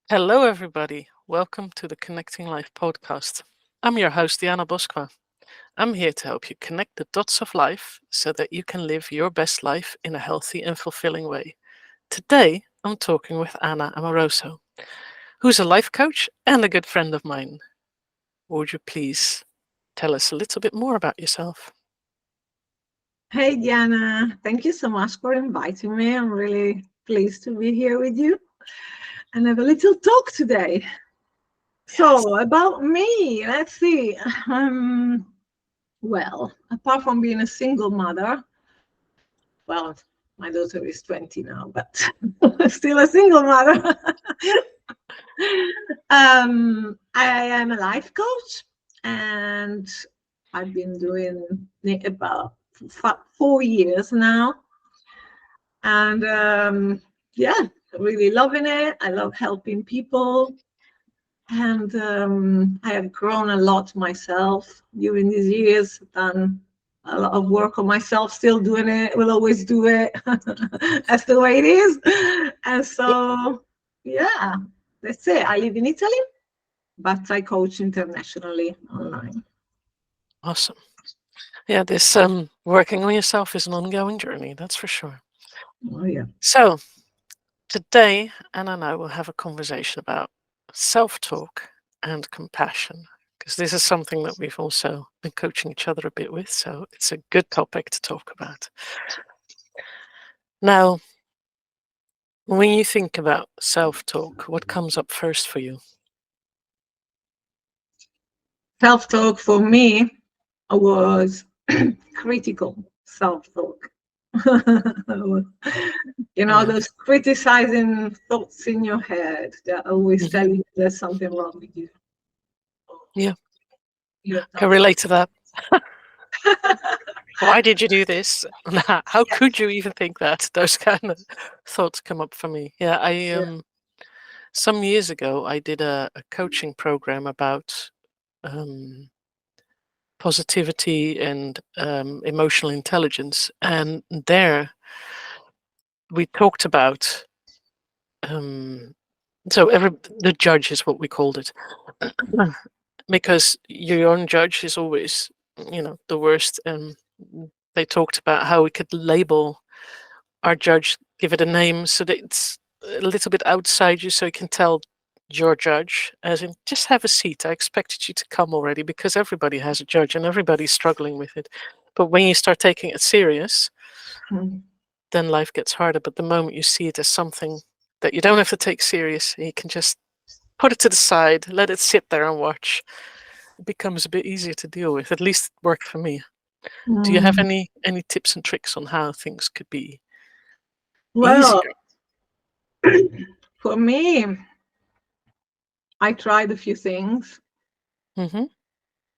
Hello, everybody. Welcome to the Connecting Life podcast. I'm your host, Diana Boskma. I'm here to help you connect the dots of life so that you can live your best life in a healthy and fulfilling way. Today, I'm talking with Anna Amoroso, who's a life coach and a good friend of mine. Would you please tell us a little bit more about yourself? Hey, Diana. Thank you so much for inviting me. I'm really pleased to be here with you and have a little talk today. Yes. So, about me, let's see. Well, apart from being a single mother, well, my daughter is 20 now, but still a single mother. I am a life coach and I've been doing it about 4 years now. And yeah, really loving it. I love helping people. And I have grown a lot myself during these years, done a lot of work on myself, still doing it, will always do it. That's the way it is. And Yep. so, yeah, that's it. I live in Italy, but I coach internationally online. Awesome. Yeah, this working on yourself is an ongoing journey, that's for sure. Oh, yeah. So, today, Anna and I will have a conversation about self talk and compassion, because this is something that we've also been coaching each other a bit with. So, it's a good topic to talk about. Now, when you think about self talk, what comes up first for you? Self talk for me was critical self talk. Yeah. Those criticizing thoughts in your head that always Mhm. tell you there's something wrong with you. Yeah. You're Can not. relate to that. Why did you do this? How could you even think that? Those kind of thoughts come up for me. Yeah, I Yeah. some years ago I did a coaching program about um positivity and emotional intelligence. And there we talked about um, the judge is what we called it, because your own judge is always, the worst. And they talked about how we could label our judge, give it a name so that it's a little bit outside you, so you can tell your judge, as in, just have a seat. I expected you to come already, because everybody has a judge and everybody's struggling with it. But when you start taking it serious, Mm. then life gets harder. But the moment you see it as something that you don't have to take serious, you can just put it to the side, let it sit there and watch, it becomes a bit easier to deal with. At least it worked for me. Do you have Mm. any tips and tricks on how things could be Well, easier? for me, I tried a few things. Hmm.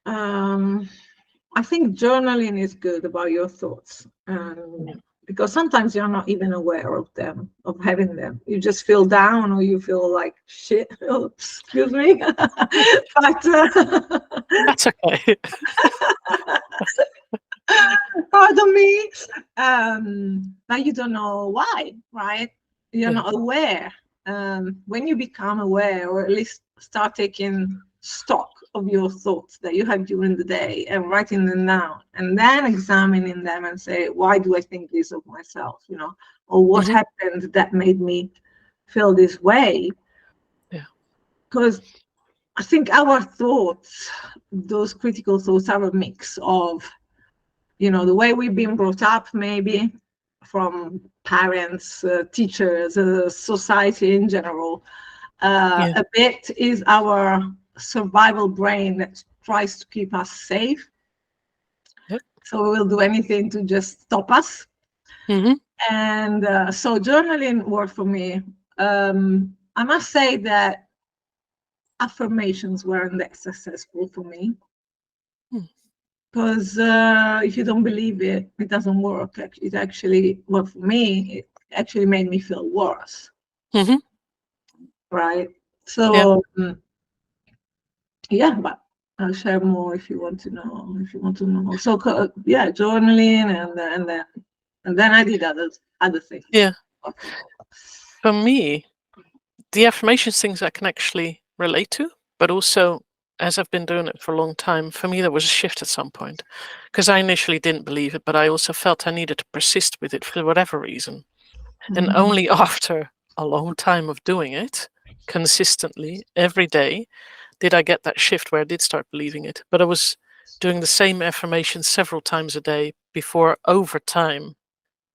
Um, I think journaling is good about your thoughts, Yeah. because sometimes you're not even aware of them, of having them. You just feel down, or you feel like shit. Oops, excuse me, but That's okay. pardon me. But you don't know why, right? You're Yeah. not aware. When you become aware, or at least start taking stock of your thoughts that you have during the day and writing them down, and then examining them and say, why do I think this of myself? Or what Hmm. happened that made me feel this way? Yeah. Because I think our thoughts, those critical thoughts, are a mix of the way we've been brought up, maybe from parents, teachers, society in general. Yeah. A bit is our survival brain that tries to keep us safe. Yep. So we will do anything to just stop us. Hmm. And so journaling worked for me. I must say that affirmations weren't that successful for me. Because if you don't believe it, it doesn't work. It actually, well, for me, it actually made me feel worse, Hmm. right? Yeah. So, yeah, but I'll share more if you want to know. If you want to know more, so yeah, journaling, and then I did other things. Yeah. For me, the affirmations things I can actually relate to, but also as I've been doing it for a long time, for me there was a shift at some point, because I initially didn't believe it, but I also felt I needed to persist with it for whatever reason. And only after a long time of doing it consistently every day did I get that shift where I did start believing it. But I was doing the same affirmation several times a day before, over time,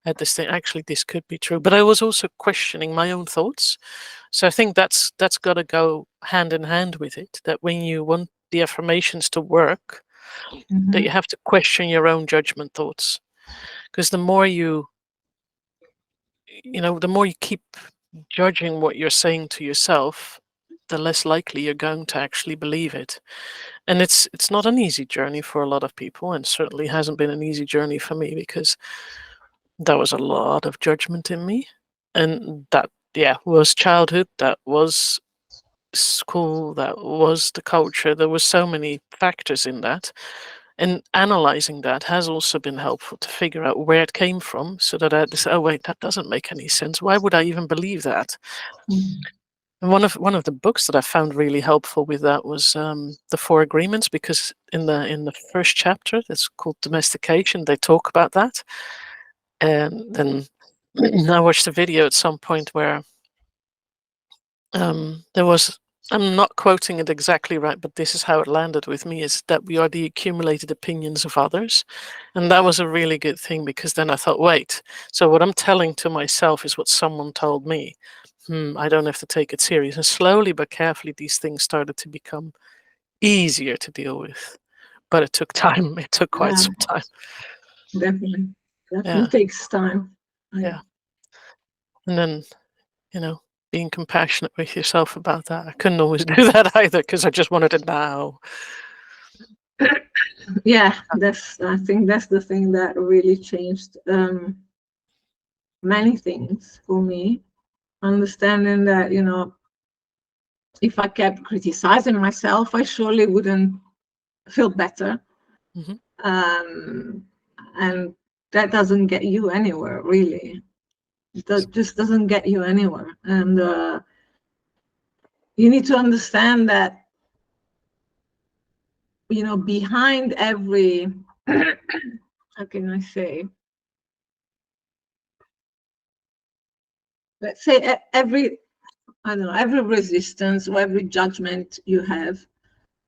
I had this thing, actually this could be true. But I was also questioning my own thoughts. So I think that's got to go hand in hand with it, that when you want the affirmations to work, that you have to question your own judgment thoughts. Because the more you the more you keep judging what you're saying to yourself, the less likely you're going to actually believe it. And it's not an easy journey for a lot of people, and certainly hasn't been an easy journey for me, because there was a lot of judgment in me. And that, yeah, was childhood, that was school, that was the culture. There were so many factors in that. And analyzing that has also been helpful to figure out where it came from, so that I had to say, oh, wait, that doesn't make any sense. Why would I even believe that? And one of the books that I found really helpful with that was the Four Agreements, because in the first chapter, that's called Domestication, they talk about that. And then I watched a video at some point where there was, I'm not quoting it exactly right, but this is how it landed with me, is that we are the accumulated opinions of others. And that was a really good thing, because then I thought, wait, so what I'm telling to myself is what someone told me. I don't have to take it serious. And slowly but carefully, these things started to become easier to deal with. But it took time. It took quite some time. Definitely. Definitely takes time. Yeah. And then, being compassionate with yourself about that. I couldn't always do that either, because I just wanted it now. Yeah, I think that's the thing that really changed many things for me. Understanding that, if I kept criticizing myself, I surely wouldn't feel better. And that doesn't get you anywhere, really. That just doesn't get you anywhere. And you need to understand that, behind every, how can I say, let's say every resistance or every judgment you have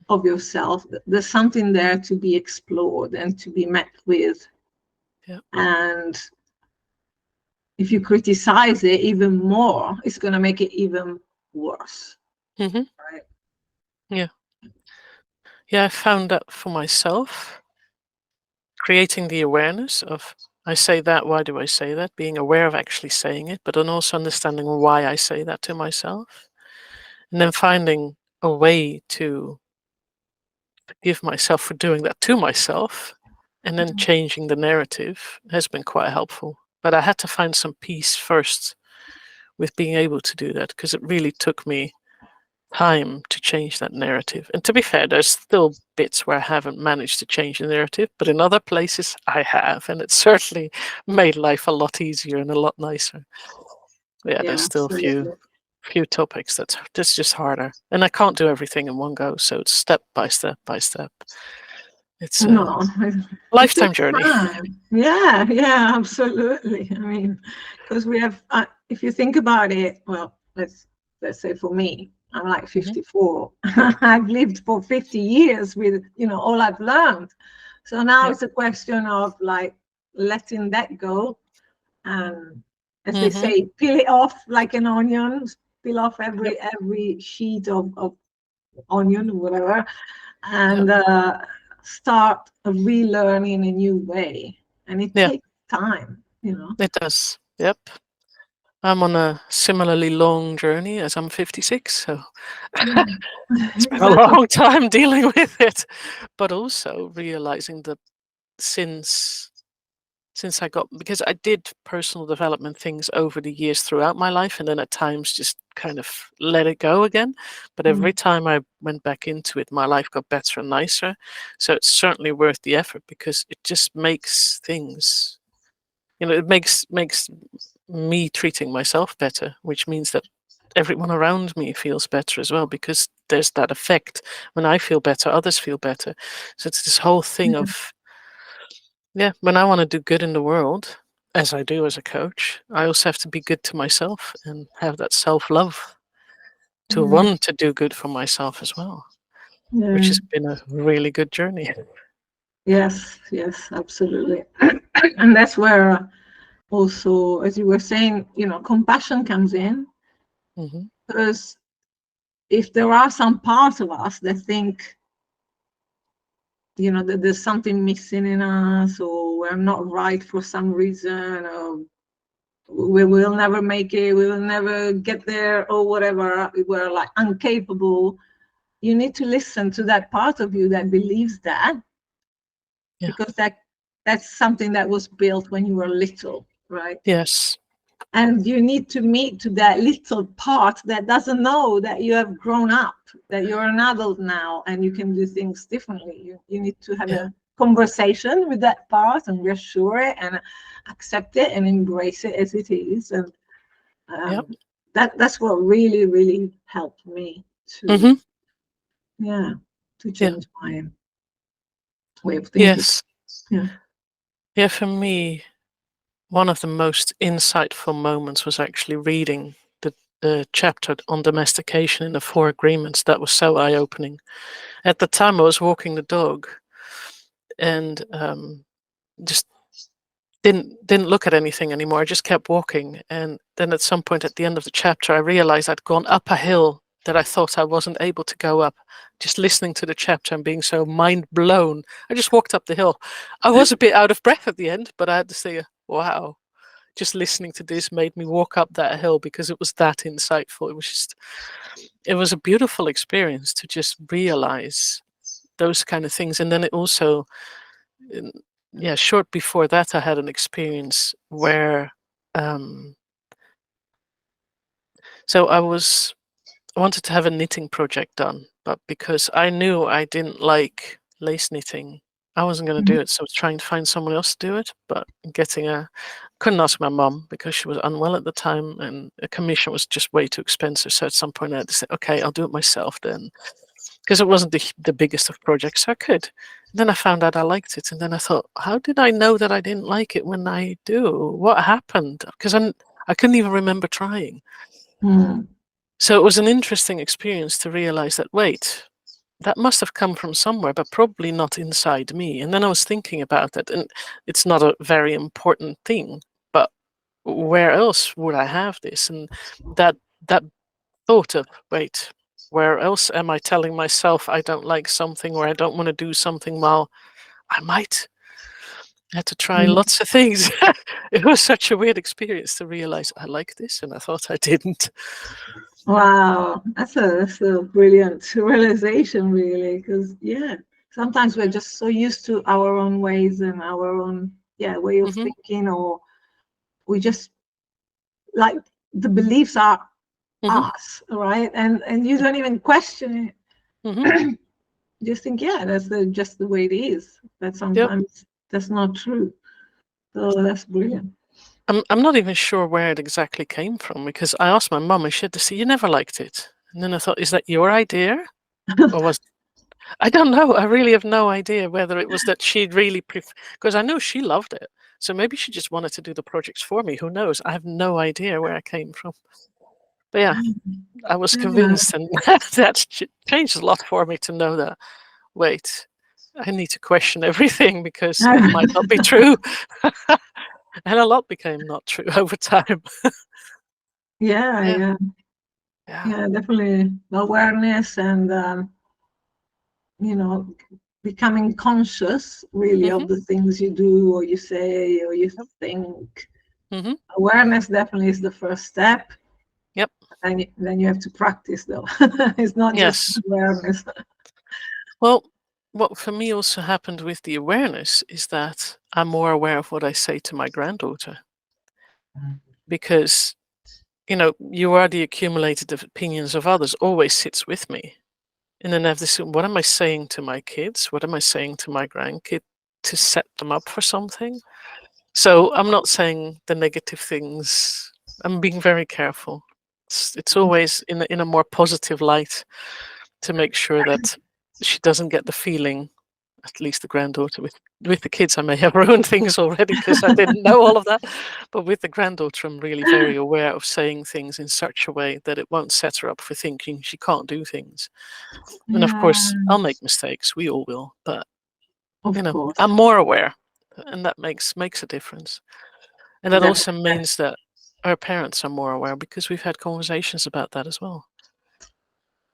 of yourself, there's something there to be explored and to be met with. And if you criticize it even more, it's going to make it even worse. Right? I found that for myself, creating the awareness of, I say that, why do I say that? Being aware of actually saying it, but then also understanding why I say that to myself. And then finding a way to forgive myself for doing that to myself, and then changing the narrative has been quite helpful. But I had to find some peace first with being able to do that, because it really took me time to change that narrative. And to be fair, there's still bits where I haven't managed to change the narrative, but in other places I have, and it's certainly made life a lot easier and a lot nicer. There's still a few topics that's just harder, and I can't do everything in one go, so it's step by step by step. It's a lifetime journey. Yeah, absolutely. I mean, because we have, if you think about it, well, let's say for me, I'm like 54. I've lived for 50 years with, all I've learned. So now it's a question of like letting that go, and as they say, peel it off like an onion, peel off every sheet of onion or whatever, and start relearning a new way. And it takes time, It does. Yep. I'm on a similarly long journey, as I'm 56, so it's been a long time dealing with it, but also realizing that since I got, because I did personal development things over the years throughout my life, and then at times just kind of let it go again. But every time I went back into it, my life got better and nicer. So it's certainly worth the effort, because it just makes things, it makes me treating myself better, which means that everyone around me feels better as well, because there's that effect. When I feel better, others feel better. So it's this whole thing of, when I want to do good in the world, as I do as a coach, I also have to be good to myself and have that self-love to want to do good for myself as well, which has been a really good journey. Yes, absolutely. And that's where also, as you were saying, compassion comes in, because if there are some parts of us that think, that there's something missing in us, or we're not right for some reason, or we will never make it, we will never get there, or whatever, we're like incapable, you need to listen to that part of you that believes that, because that's something that was built when you were little, right? Yes. And you need to meet to that little part that doesn't know that you have grown up, that you're an adult now and you can do things differently. You need to have a conversation with that part and reassure it and accept it and embrace it as it is. And that's what really, really helped me to change my way of thinking. Yes. Yeah, for me, one of the most insightful moments was actually reading the chapter on domestication in the Four Agreements. That was so eye-opening. At the time, I was walking the dog and just didn't look at anything anymore. I just kept walking. And then at some point at the end of the chapter, I realized I'd gone up a hill that I thought I wasn't able to go up. Just listening to the chapter and being so mind blown, I just walked up the hill. I was a bit out of breath at the end, but I had to say, wow. Just listening to this made me walk up that hill, because it was that insightful. It was a beautiful experience to just realize those kind of things. And then it also, short before that, I had an experience where, so I wanted to have a knitting project done, but because I knew I didn't like lace knitting, I wasn't going to do it. So I was trying to find someone else to do it, but couldn't ask my mum because she was unwell at the time, and a commission was just way too expensive. So at some point I had to say, okay, I'll do it myself then, because it wasn't the biggest of projects, so I could. And then I found out I liked it, and then I thought, how did I know that I didn't like it when I do? What happened? Because I couldn't even remember trying. So it was an interesting experience to realize that, wait, that must have come from somewhere, but probably not inside me. And then I was thinking about it, and it's not a very important thing, but where else would I have this? And that thought of, wait, where else am I telling myself I don't like something, or I don't want to do something? Well, I might. I had to try lots of things. It was such a weird experience to realize I like this, and I thought I didn't. Wow, that's a brilliant realization, really, because sometimes we're just so used to our own ways and our own way of thinking, or we just like the beliefs are us, right? And you don't even question it. You just think, that's just the way it is. But sometimes that's not true. So that's brilliant. I'm not even sure where it exactly came from, because I asked my mum and she had to say, you never liked it. And then I thought, is that your idea? Or was I don't know. I really have no idea whether it was that she'd really because I know she loved it. So maybe she just wanted to do the projects for me. Who knows? I have no idea where I came from. But yeah, I was convinced, and that changed a lot for me to know that, wait, I need to question everything because it might not be true. And a lot became not true over time. Yeah, definitely. Awareness and, becoming conscious really of the things you do or you say or you think. Awareness definitely is the first step. Yep. And then you have to practice, though. It's not just awareness. Well, what for me also happened with the awareness is that I'm more aware of what I say to my granddaughter. Because, you are the accumulated opinions of others always sits with me. And then I have this, what am I saying to my kids? What am I saying to my grandkid to set them up for something? So I'm not saying the negative things. I'm being very careful. It's always in a more positive light to make sure that she doesn't get the feeling, at least the granddaughter, with the kids I may have ruined things already because I didn't know all of that, but with the granddaughter I'm really very aware of saying things in such a way that it won't set her up for thinking she can't do things. And of course I'll make mistakes, we all will, but Of course. I'm more aware, and that makes a difference. And that also means that our parents are more aware because we've had conversations about that as well.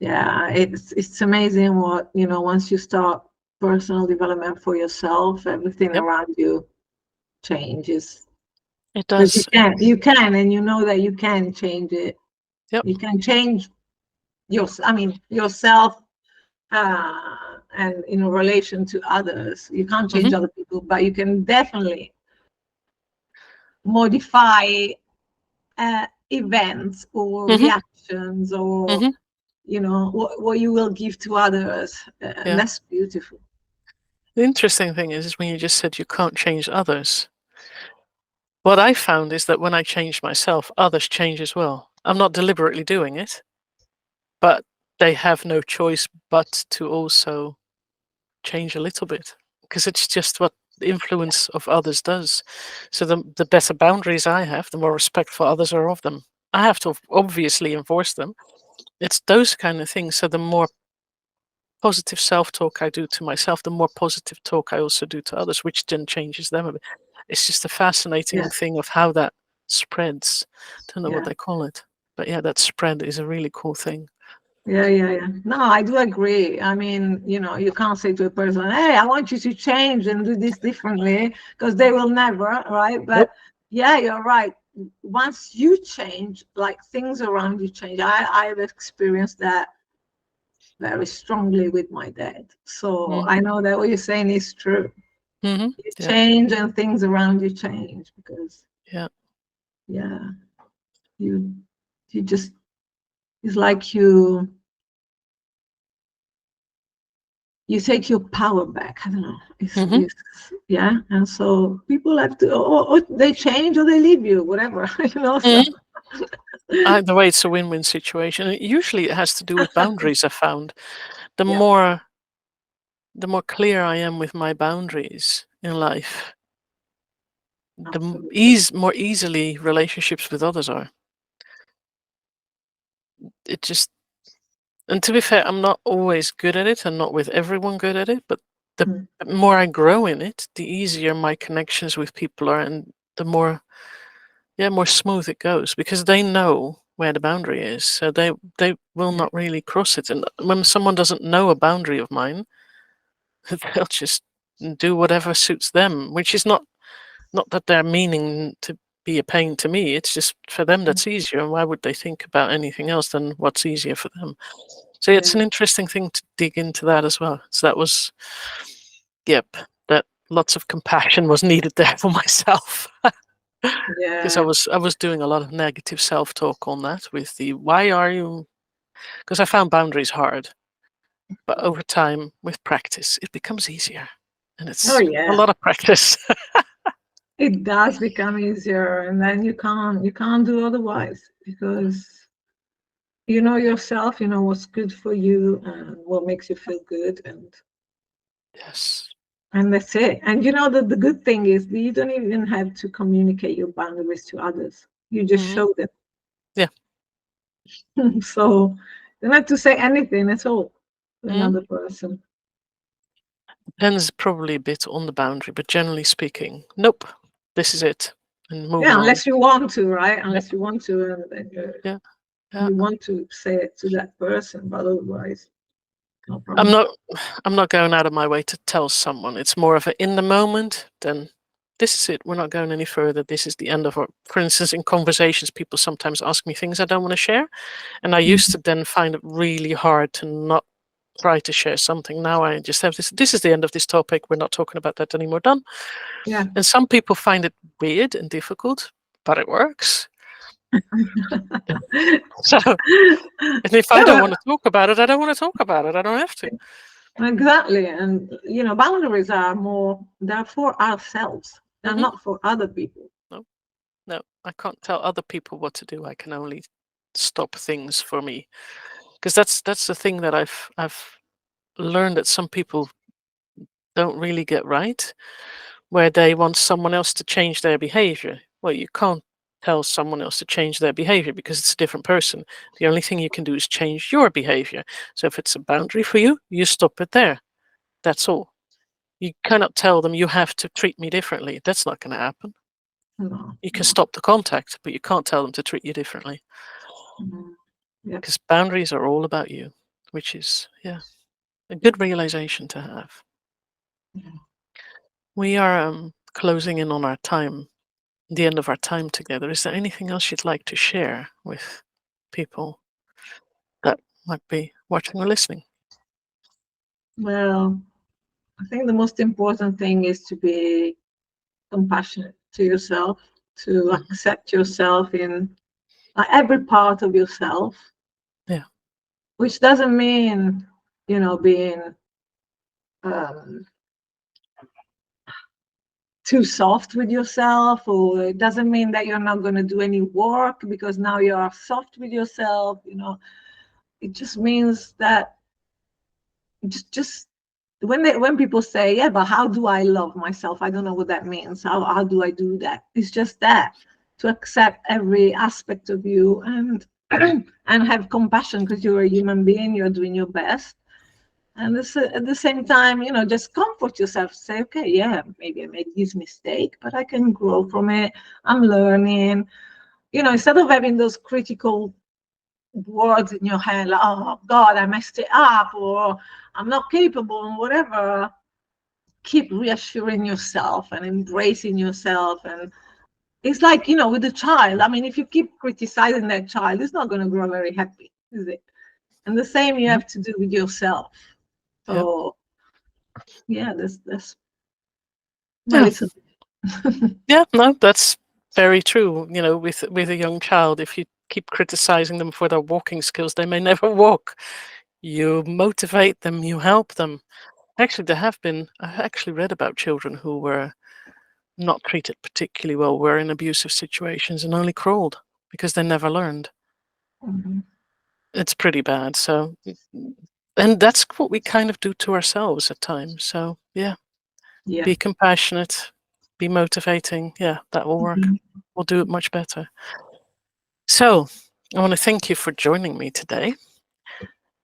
Yeah, it's amazing what, once you start personal development for yourself, everything around you changes. It does. You can, and you know that you can change it. Yep. You can change yourself, and in relation to others. You can't change other people, but you can definitely modify events or reactions or what you will give to others. And that's beautiful. The interesting thing is when you just said you can't change others, what I found is that when I change myself, others change as well. I'm not deliberately doing it, but they have no choice but to also change a little bit, because it's just what the influence of others does. So the better boundaries I have, the more respectful others are of them. I have to obviously enforce them. It's those kind of things. So the more positive self-talk I do to myself, the more positive talk I also do to others, which then changes them a bit. It's just a fascinating thing of how that spreads. Don't know what they call it, but yeah, that spread is a really cool thing. Yeah. No, I do agree. I mean, you can't say to a person, "Hey, I want you to change and do this differently," because they will never, right? But yeah, you're right. Once you change, like things around you change. I've experienced that very strongly with my dad. So I know that what you're saying is true. You change and things around you change because you just, it's like you take your power back. I don't know. It's and so people have to, or they change or they leave you, whatever. So. Either way, it's a win-win situation. Usually it has to do with boundaries. I found the more clear I am with my boundaries in life, the more easily relationships with others are. It just, and to be fair, I'm not always good at it and not with everyone good at it, but the more I grow in it, the easier my connections with people are, and the more smooth it goes, because they know where the boundary is, so they will not really cross it. And when someone doesn't know a boundary of mine, they'll just do whatever suits them, which is not that they're meaning to be a pain to me. It's just for them that's easier, and why would they think about anything else than what's easier for them? So it's an interesting thing to dig into that as well. So that was, that lots of compassion was needed there for myself. Because I was doing a lot of negative self-talk on that with the why are you, because I found boundaries hard, but over time with practice it becomes easier, and it's a lot of practice. It does become easier, and then you can't do otherwise, because you know yourself, you know what's good for you and what makes you feel good, and that's it. And the good thing is that you don't even have to communicate your boundaries to others. You just show them. So you don't have to say anything at all to another person. Depends probably a bit on the boundary, but generally speaking, nope, this is it, and move on. Unless you want to, right? Unless you want to, and you want to say it to that person, but otherwise, no problem. I'm not going out of my way to tell someone. It's more of a in the moment, then this is it. We're not going any further. This is the end of our, for instance, in conversations, people sometimes ask me things I don't want to share. And I used to then find it really hard to not try to share something. Now I just have this is the end of this topic. We're not talking about that anymore. Done. Yeah. And some people find it weird and difficult, but it works. So, and if I don't want to talk about it, I don't want to talk about it. I don't have to. Exactly. And boundaries are they're for ourselves. They're not for other people. No, I can't tell other people what to do. I can only stop things for me, because that's the thing that I've learned that some people don't really get right, where they want someone else to change their behavior. Well, you can't tell someone else to change their behavior because it's a different person. The only thing you can do is change your behavior. So if it's a boundary for you, you stop it there. That's all. You cannot tell them you have to treat me differently. That's not going to happen. No, You can no. stop the contact, but you can't tell them to treat you differently, Yeah. because boundaries are all about you, which is, yeah, a good realization to have. Yeah. We are closing in on our time, the end of our time together. Is there anything else you'd like to share with people that might be watching or listening? Well, I think the most important thing is to be compassionate to yourself, to Mhm. accept yourself in every part of yourself, Yeah. which doesn't mean, being um, too soft with yourself, or it doesn't mean that you're not going to do any work because now you are soft with yourself. It just means that just when people say, yeah, but how do I love myself, I don't know what that means. How do I do that? It's just that, to accept every aspect of you, and and have compassion, because you're a human being, you're doing your best. And this, at the same time, just comfort yourself, say, okay, yeah, maybe I made this mistake, but I can grow from it. I'm learning. Instead of having those critical words in your head, like, oh God, I messed it up, or I'm not capable, or whatever. Keep reassuring yourself and embracing yourself. And it's like, with the child. I mean, if you keep criticizing that child, it's not going to grow very happy, is it? And the same you have to do with yourself. Yeah. So yeah, that's my Yeah. little. Yeah. No, that's very true. With a young child, if you keep criticizing them for their walking skills, they may never walk. You motivate them, you help them. Actually, I actually read about children who were not treated particularly well, were in abusive situations and only crawled because they never learned. Mhm. It's pretty bad. So, and that's what we kind of do to ourselves at times. So, yeah, Yeah. be compassionate, be motivating. Yeah, that will work. Mhm. We'll do it much better. So, I want to thank you for joining me today.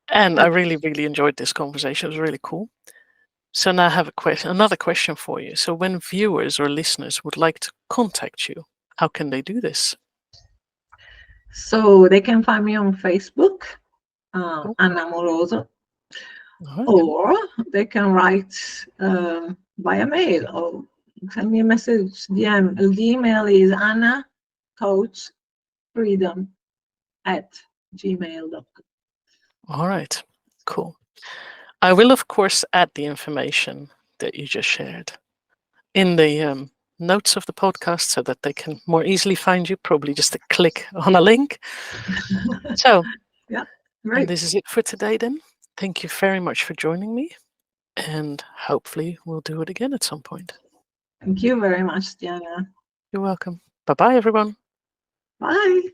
And I really, really enjoyed this conversation. It was really cool. So now I have another question for you. So when viewers or listeners would like to contact you, how can they do this? So they can find me on Facebook, Cool. Anna Amoroso, All right. or they can write via mail, or send me a message. The email is annacoachfreedom@gmail.com. All right. Cool. I will, of course, add the information that you just shared in the notes of the podcast so that they can more easily find you, probably just a click on a link. So, Yeah, and great. this is it for today then. Thank you very much for joining me, and hopefully we'll do it again at some point. Thank you very much, Diana. You're welcome. Bye bye, everyone. Bye.